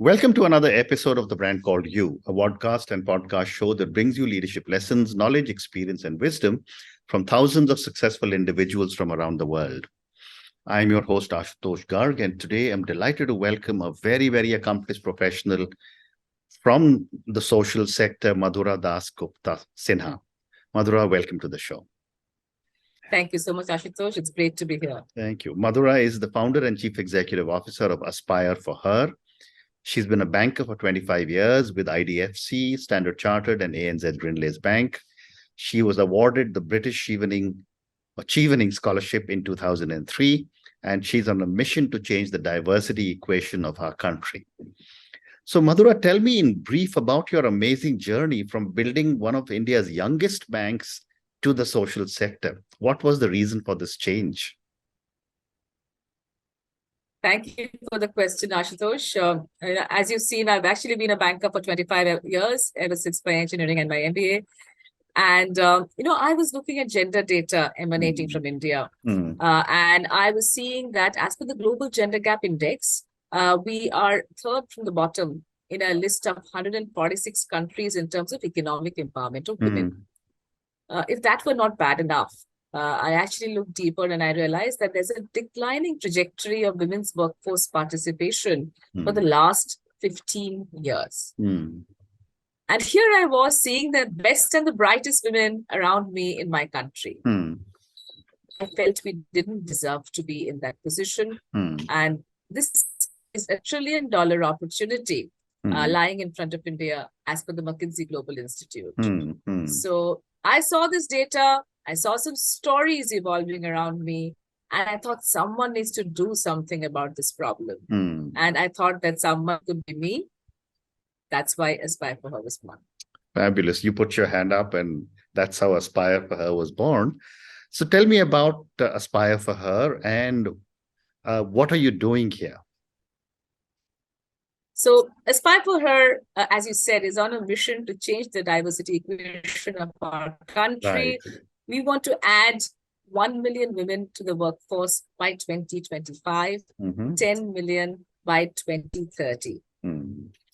Welcome to another episode of The Brand Called You, a podcast and podcast show that brings you leadership lessons, knowledge, experience, and wisdom from thousands of successful individuals from around the world. I'm your host, Ashutosh Garg, and today I'm delighted to welcome a very, very accomplished professional from the social sector, Madhura DasGupta Sinha. Madhura, welcome to the show. Thank you so much, Ashutosh. It's great to be here. Thank you. Madhura is the founder and chief executive officer of Aspire for Her. She's been a banker for 25 years with IDFC, Standard Chartered, and ANZ Grindlays Bank. She was awarded the British Chevening Scholarship in 2003, and she's on a mission to change the diversity equation of our country. So, Madhura, tell me in brief about your amazing journey from building one of India's youngest banks to the social sector. What was the reason for this change? Thank you for the question, Ashutosh. As you've seen, I've actually been a banker for 25 years, ever since my engineering and my MBA. And, I was looking at gender data emanating from India. And I was seeing that as per the Global Gender Gap Index, we are third from the bottom in a list of 146 countries in terms of economic empowerment of women. If that were not bad enough, I actually looked deeper and I realized that there's a declining trajectory of women's workforce participation for the last 15 years. And here I was seeing the best and the brightest women around me in my country. I felt we didn't deserve to be in that position. And this is $1 trillion opportunity lying in front of India as per the McKinsey Global Institute. So I saw this data. I saw some stories evolving around me, and I thought someone needs to do something about this problem. And I thought that someone could be me. That's why Aspire for Her was born. Fabulous. You put your hand up, and that's how Aspire for Her was born. So tell me about Aspire for Her and what are you doing here? So Aspire for Her, as you said, is on a mission to change the diversity equation of our country. Right. We want to add 1 million women to the workforce by 2025, 10 million by 2030. Wow.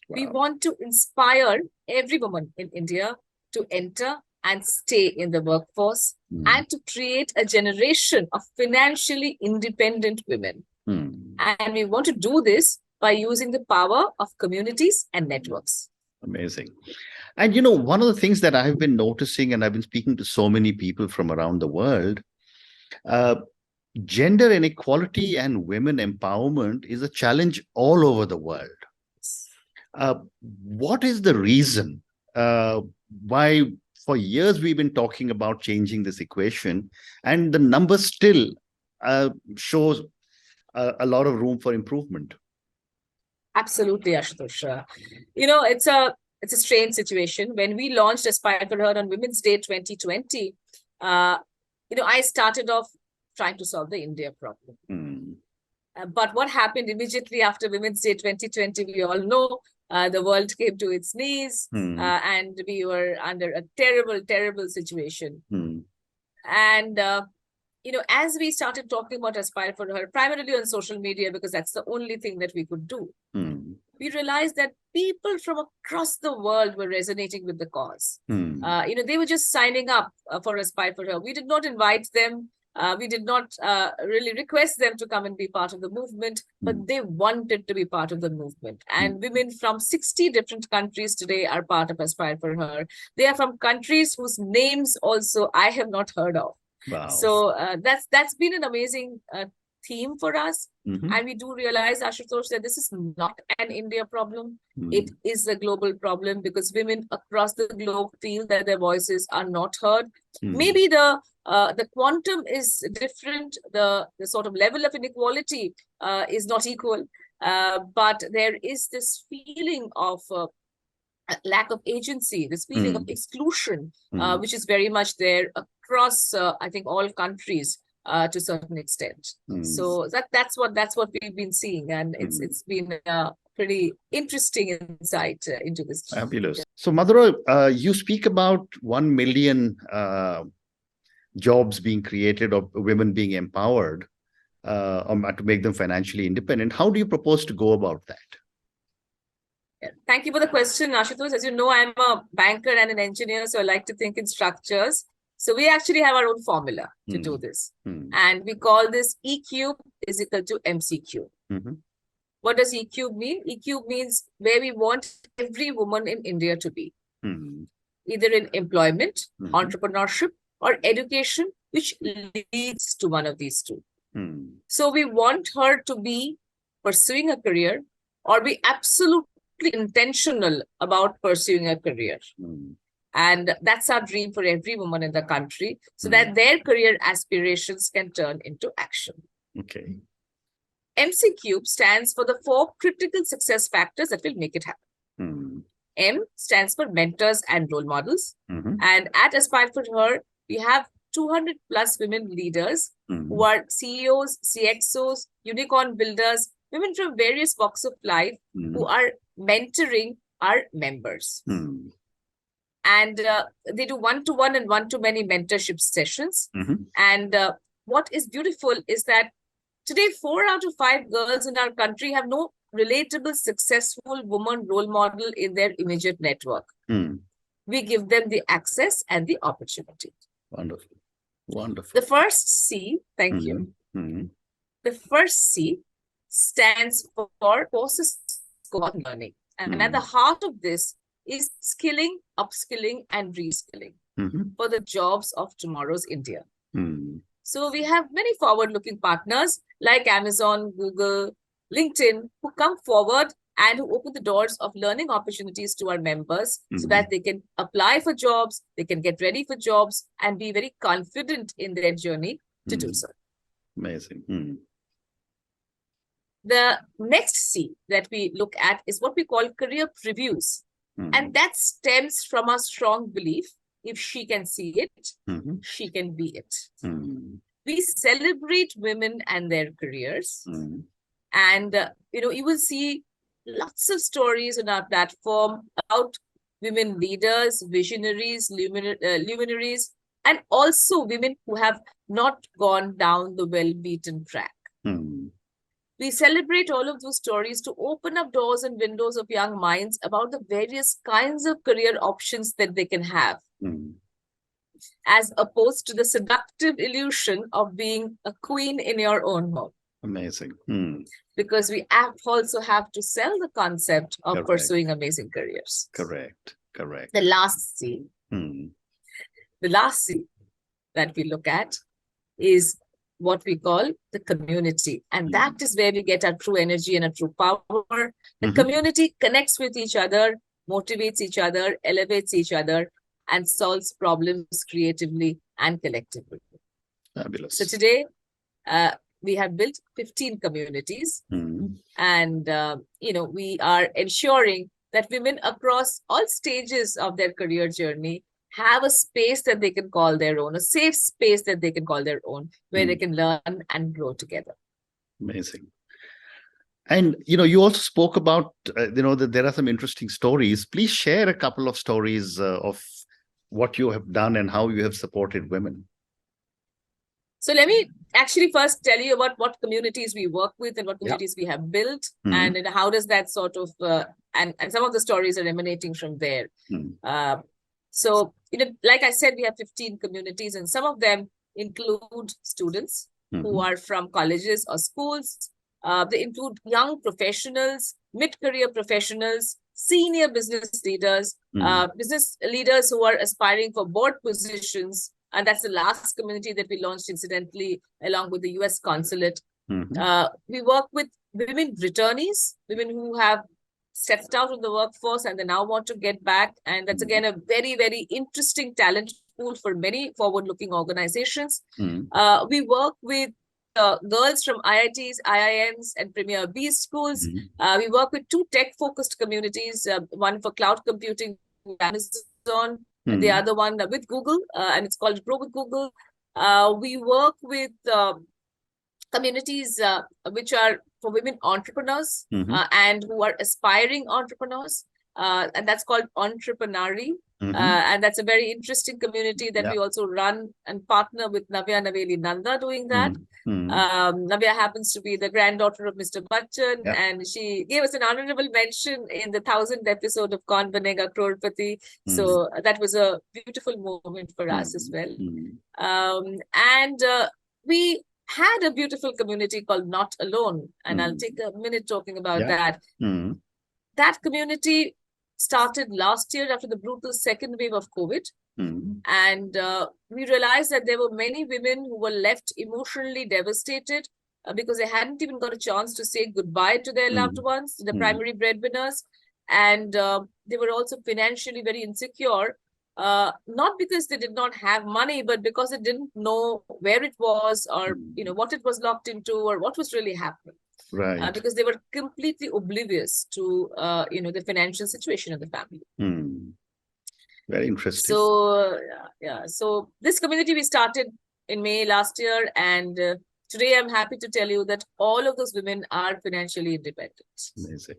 We want to inspire every woman in India to enter and stay in the workforce and to create a generation of financially independent women. And we want to do this by using the power of communities and networks. Amazing. And, one of the things that I've been noticing, and I've been speaking to so many people from around the world, gender inequality and women empowerment is a challenge all over the world. What is the reason why for years we've been talking about changing this equation and the numbers still shows a lot of room for improvement? Absolutely, Ashutosh. It's a strange situation. When we launched Aspire for Her on Women's Day 2020, I started off trying to solve the India problem. But what happened immediately after Women's Day 2020, we all know the world came to its knees and we were under a terrible, terrible situation. And as we started talking about Aspire for Her, primarily on social media, because that's the only thing that we could do, we realized that people from across the world were resonating with the cause. They were just signing up for Aspire for Her. We did not invite them. We did not really request them to come and be part of the movement, but they wanted to be part of the movement. And women from 60 different countries today are part of Aspire for Her. They are from countries whose names also I have not heard of. Wow. So that's been an amazing theme for us. And we do realize, Ashutosh, that this is not an India problem. It is a global problem because women across the globe feel that their voices are not heard. Maybe the quantum is different. The sort of level of inequality is not equal. But there is this feeling of lack of agency, this feeling of exclusion, which is very much there across, I think, all countries to a certain extent. So that's what we've been seeing, and it's been a pretty interesting insight into this. Fabulous. So, Madhura, you speak about 1 million jobs being created or women being empowered to make them financially independent. How do you propose to go about that? Thank you for the question, Ashutosh. As you know, I'm a banker and an engineer, so I like to think in structures. So we actually have our own formula to do this. And we call this E cube is equal to MC cube. What does E cube mean? E cube means where we want every woman in India to be, either in employment, entrepreneurship, or education, which leads to one of these two. So we want her to be pursuing a career or be absolutely intentional about pursuing a career. And that's our dream for every woman in the country, so that their career aspirations can turn into action. Okay. MC cube stands for the 4 critical success factors that will make it happen. M stands for mentors and role models. And at Aspire for Her, we have 200 plus women leaders who are CEOs, CXOs, unicorn builders, women from various walks of life who are mentoring our members. And they do one-to-one and one-to-many mentorship sessions. And what is beautiful is that today, 4 out of 5 girls in our country have no relatable, successful woman role model in their immediate network. We give them the access and the opportunity. Wonderful. Wonderful. The first C, thank you. The first C stands for courses on learning. And at the heart of this is skilling, upskilling, and reskilling for the jobs of tomorrow's India. So we have many forward-looking partners like Amazon, Google, LinkedIn, who come forward and who open the doors of learning opportunities to our members so that they can apply for jobs, they can get ready for jobs, and be very confident in their journey to do so. Amazing. The next C that we look at is what we call career previews. And that stems from a strong belief, if she can see it, she can be it. We celebrate women and their careers. And, you will see lots of stories on our platform about women leaders, visionaries, luminaries, and also women who have not gone down the well-beaten track. We celebrate all of those stories to open up doors and windows of young minds about the various kinds of career options that they can have, as opposed to the seductive illusion of being a queen in your own home. Amazing. Because we also have to sell the concept of pursuing amazing careers. Correct. The last C, that we look at is what we call the community. And that is where we get our true energy and our true power. The community connects with each other, motivates each other, elevates each other, and solves problems creatively and collectively. Fabulous. So today, we have built 15 communities. And, we are ensuring that women across all stages of their career journey have a space that they can call their own, a safe space that they can call their own, where they can learn and grow together. Amazing. And, you also spoke about, that there are some interesting stories. Please share a couple of stories of what you have done and how you have supported women. So let me actually first tell you about what communities we work with and what communities we have built, and how does that sort of, and some of the stories are emanating from there. So, like I said, we have 15 communities, and some of them include students who are from colleges or schools. They include young professionals, mid-career professionals, senior business leaders who are aspiring for board positions. And that's the last community that we launched, incidentally, along with the US consulate. We work with women returnees, women who have stepped out of the workforce and they now want to get back. And that's, again, a very, very interesting talent pool for many forward-looking organizations. We work with girls from IITs, IIMs, and Premier B schools. We work with 2 tech-focused communities, one for cloud computing, Amazon, and the other one with Google, and it's called Grow with Google. We work with communities which are for women entrepreneurs and who are aspiring entrepreneurs. and that's called Entreprenari. And that's a very interesting community that we also run and partner with Navya Naveli Nanda doing that. Navya happens to be the granddaughter of Mr. Bachchan, and she gave us an honorable mention in the 1,000th episode of Kaun Banega Crorepati. So that was a beautiful moment for us as well. And we had a beautiful community called Not Alone, and I'll take a minute talking about that. That community started last year after the brutal second wave of COVID. And we realized that there were many women who were left emotionally devastated because they hadn't even got a chance to say goodbye to their loved ones, the primary breadwinners. And they were also financially very insecure, not because they did not have money, but because they didn't know where it was or what it was locked into or what was really happening. Right. Because they were completely oblivious to the financial situation of the family. Very interesting. So so this community we started in May last year, and today I'm happy to tell you that all of those women are financially independent. Amazing.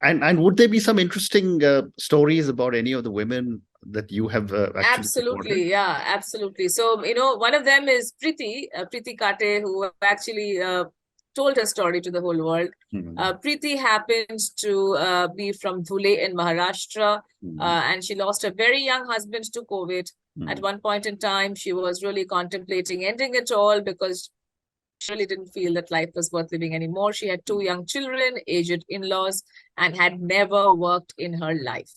And would there be some interesting stories about any of the women that you have actually Absolutely, supported? yeah, absolutely. So, one of them is Preeti Kate, who actually told her story to the whole world. Preeti happens to be from Dhule in Maharashtra, and she lost a very young husband to COVID. At one point in time, she was really contemplating ending it all because she really didn't feel that life was worth living anymore. She had 2 young children, aged in-laws, and had never worked in her life.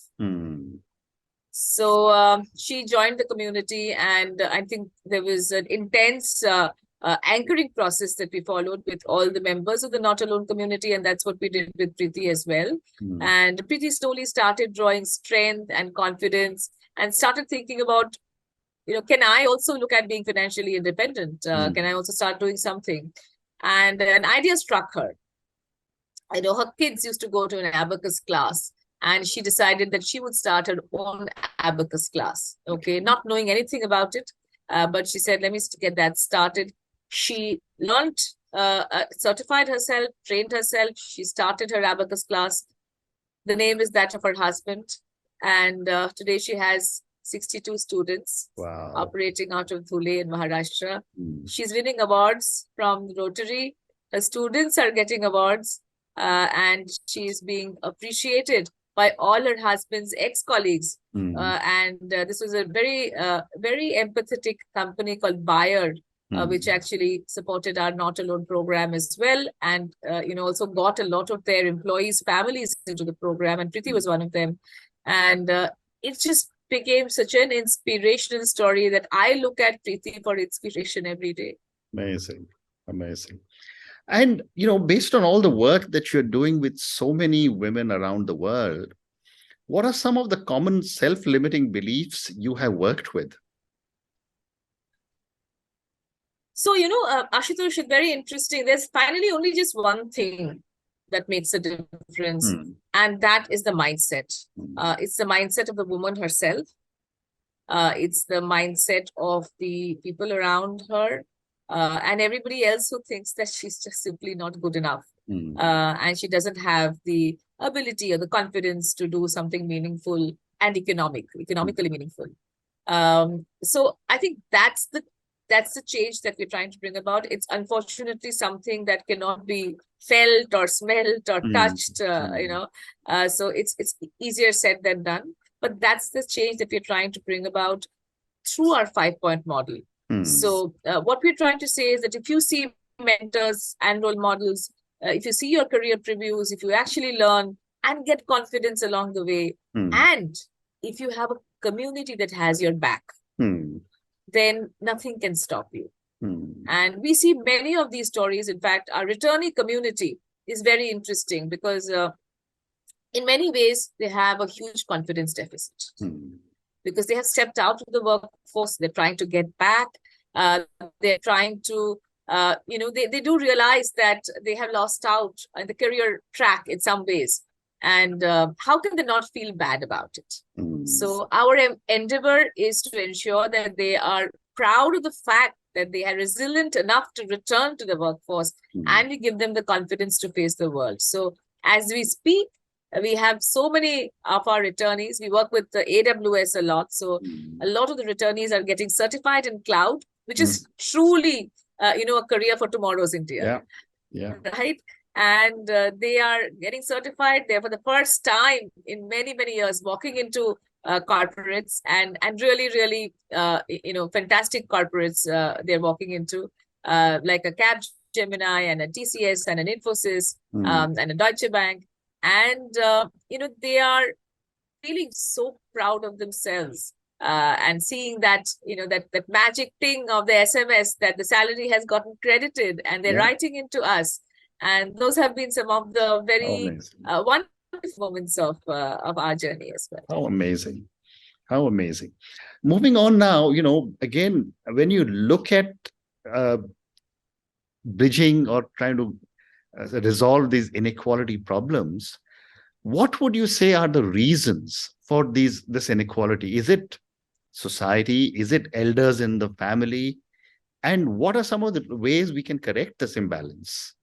So she joined the community, and I think there was an intense anchoring process that we followed with all the members of the Not Alone community, and that's what we did with Preeti as well. And Preeti slowly started drawing strength and confidence and started thinking about, can I also look at being financially independent? Can I also start doing something? And an idea struck her. Her kids used to go to an abacus class, and she decided that she would start her own abacus class, not knowing anything about it. But she said, let me get that started. She learned, certified herself, trained herself. She started her abacus class. The name is that of her husband. And today she has 62 students operating out of Dhule in Maharashtra. She's winning awards from Rotary. Her students are getting awards, and she's being appreciated by all her husband's ex-colleagues. And this was a very, very empathetic company called Bayer, which actually supported our Not Alone program as well. And, also got a lot of their employees' families into the program. And Preeti was one of them. And it just became such an inspirational story that I look at Preeti for inspiration every day. Amazing. Amazing. And, based on all the work that you're doing with so many women around the world, what are some of the common self-limiting beliefs you have worked with? So, Ashutosh, it's very interesting. There's finally only just one thing that makes a difference, and that is the mindset. It's the mindset of the woman herself. It's the mindset of the people around her, and everybody else who thinks that she's just simply not good enough. And she doesn't have the ability or the confidence to do something meaningful and economically meaningful. So I think that's the change that we're trying to bring about. It's unfortunately something that cannot be felt or smelled or touched, so it's easier said than done. But that's the change that we're trying to bring about through our 5-point model. So what we're trying to say is that if you see mentors and role models, if you see your career previews, if you actually learn and get confidence along the way, and if you have a community that has your back, then nothing can stop you. And we see many of these stories. In fact, our returnee community is very interesting because in many ways, they have a huge confidence deficit because they have stepped out of the workforce. They're trying to get back. They're trying to, they do realize that they have lost out on the career track in some ways. And how can they not feel bad about it? So our endeavor is to ensure that they are proud of the fact that they are resilient enough to return to the workforce, and we give them the confidence to face the world. So as we speak, We have so many of our returnees. We work with the AWS a lot. So a lot of the returnees are getting certified in cloud, which is truly, a career for tomorrow's India. Yeah. Right. And they are getting certified there for the first time in many, many years, walking into corporates and really, fantastic corporates they're walking into, like a Gemini and a TCS and an Infosys and a Deutsche Bank. And, they are feeling so proud of themselves and seeing that, that magic thing of the SMS that the salary has gotten credited and they're writing into us. And those have been some of the very wonderful moments of our journey as well. How amazing. How amazing. Moving on now, again, when you look at bridging or trying to resolve these inequality problems, what would you say are the reasons for this inequality? Is it society? Is it elders in the family? And what are some of the ways we can correct this imbalance?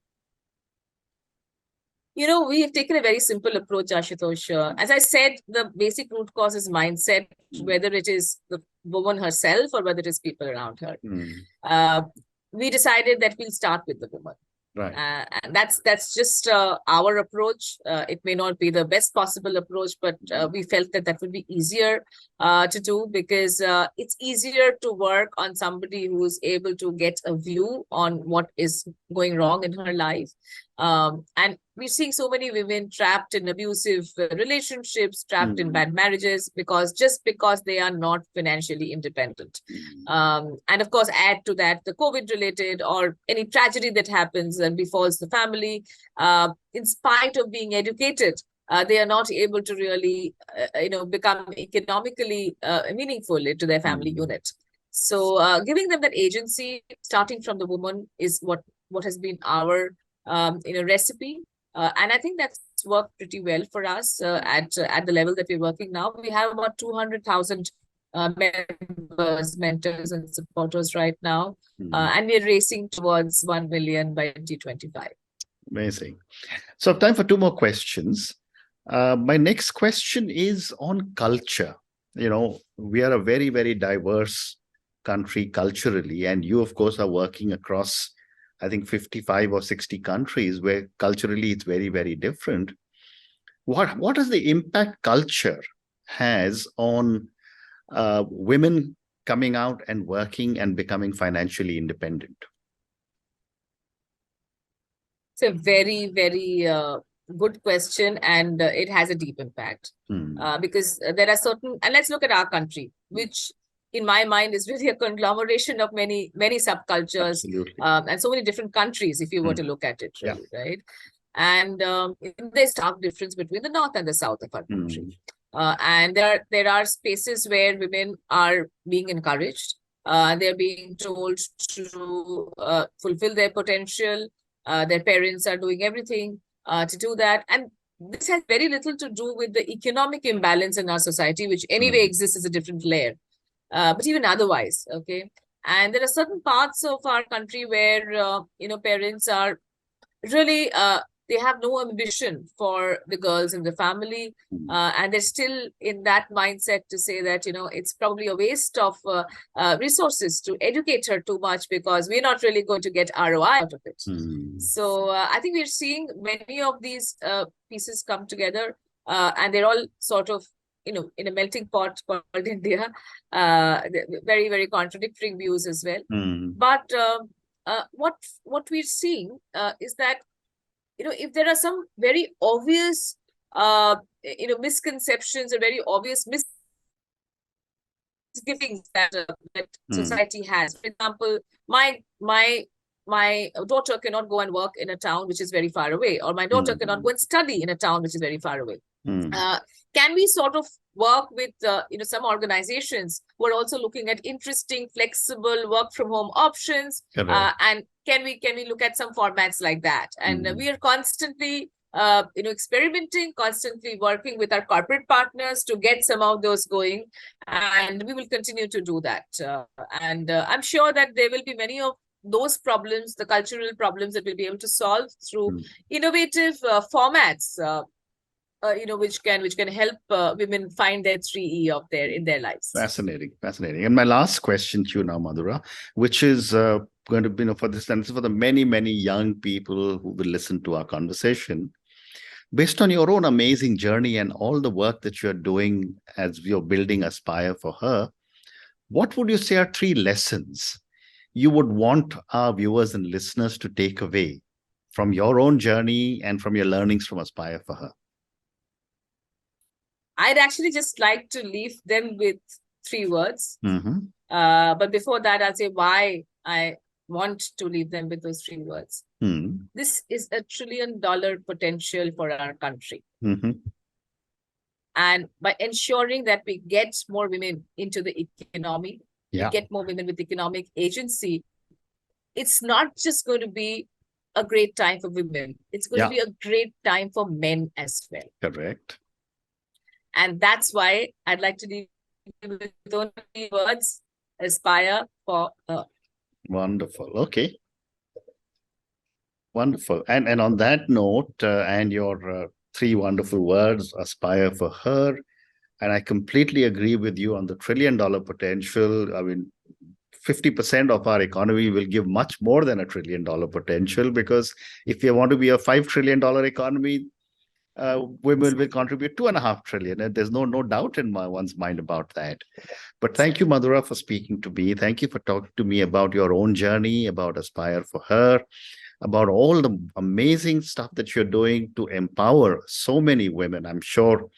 We have taken a very simple approach, Ashutosh. As I said, the basic root cause is mindset, whether it is the woman herself or whether it is people around her. We decided that we'll start with the woman. Right. And that's just our approach. It may not be the best possible approach, but we felt that would be easier to do because it's easier to work on somebody who's able to get a view on what is going wrong in her life. And we're seeing so many women trapped in abusive relationships, trapped in bad marriages, because they are not financially independent. And of course, add to that the COVID-related or any tragedy that happens and befalls the family. In spite of being educated, they are not able to really, become economically meaningful to their family unit. So giving them that agency, starting from the woman, is what has been our recipe. And I think that's worked pretty well for us at the level that we're working now. We have about 200,000 members, mentors, and supporters right now. And we're racing towards 1 million by 2025. Amazing. So I have time for two more questions. My next question is on culture. We are a very, very diverse country culturally, and you, of course, are working across, I think, 55 or 60 countries where culturally it's very, very different. What is the impact culture has on women coming out and working and becoming financially independent? It's a very, very good question, and it has a deep impact because there are certain, and let's look at our country, which in my mind is really a conglomeration of many, many subcultures and so many different countries, if you were to look at it, really, right? And there's stark difference between the north and the south of our country. And there are spaces where women are being encouraged. They're being told to fulfill their potential. Their parents are doing everything to do that. And this has very little to do with the economic imbalance in our society, which anyway exists as a different layer. But even otherwise, okay. And there are certain parts of our country where, parents are really, they have no ambition for the girls in the family. And they're still in that mindset to say that, it's probably a waste of resources to educate her too much because we're not really going to get ROI out of it. So I think we're seeing many of these pieces come together and they're all sort of, in a melting pot called India, very, very contradictory views as well. But what we're seeing is that, if there are some very obvious, misconceptions or very obvious misgivings that society has. For example, my daughter cannot go and work in a town which is very far away, or my daughter cannot go and study in a town which is very far away. Can we sort of work with some organizations who are also looking at interesting, flexible work from home options? And can we look at some formats like that? And we are constantly experimenting, constantly working with our corporate partners to get some of those going, and we will continue to do that. And I'm sure that there will be many of those problems, the cultural problems, that we'll be able to solve through innovative formats. which can help women find their 3E in their lives. Fascinating. And my last question to you now, Madhura, which is going to be, for this, and this is for the many, many young people who will listen to our conversation. Based on your own amazing journey and all the work that you're doing as you're building Aspire for Her, what would you say are 3 lessons you would want our viewers and listeners to take away from your own journey and from your learnings from Aspire for Her? I'd actually just like to leave them with 3 words. Mm-hmm. But before that, I'll say why I want to leave them with those 3 words. Mm-hmm. This is a $1 trillion potential for our country. Mm-hmm. And by ensuring that we get more women into the economy, we get more women with economic agency, it's not just going to be a great time for women. It's going to be a great time for men as well. Correct. And that's why I'd like to leave with only words: Aspire for Her. Wonderful. Okay. Wonderful. And on that note, and your 3 wonderful words, Aspire for Her, and I completely agree with you on the $1 trillion potential. I mean, 50% of our economy will give much more than $1 trillion potential, because if you want to be a $5 trillion economy, women will contribute $2.5 trillion. And there's no doubt in one's mind about that. But thank you, Madhura, for speaking to me. Thank you for talking to me about your own journey, about Aspire for Her, about all the amazing stuff that you're doing to empower so many women. I'm sure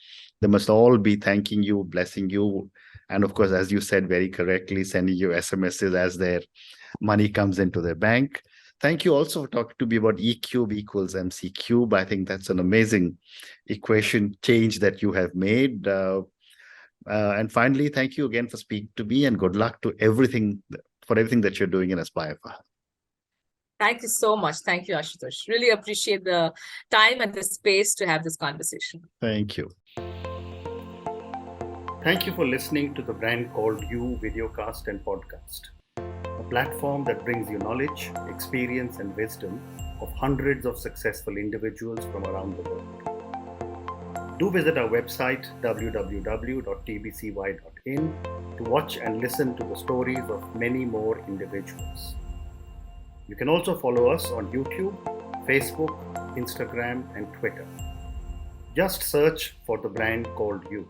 they must all be thanking you, blessing you. And of course, as you said very correctly, sending you SMSs as their money comes into their bank. Thank you also for talking to me about E cube equals MC cube. I think that's an amazing equation change that you have made. And finally, thank you again for speaking to me, and good luck to everything that you're doing in Aspire for Her. Thank you so much. Thank you, Ashutosh. Really appreciate the time and the space to have this conversation. Thank you. Thank you for listening to the Brand Called You videocast and podcast, a platform that brings you knowledge, experience, and wisdom of hundreds of successful individuals from around the world. Do visit our website www.tbcy.in to watch and listen to the stories of many more individuals. You can also follow us on YouTube, Facebook, Instagram, and Twitter. Just search for the Brand Called You.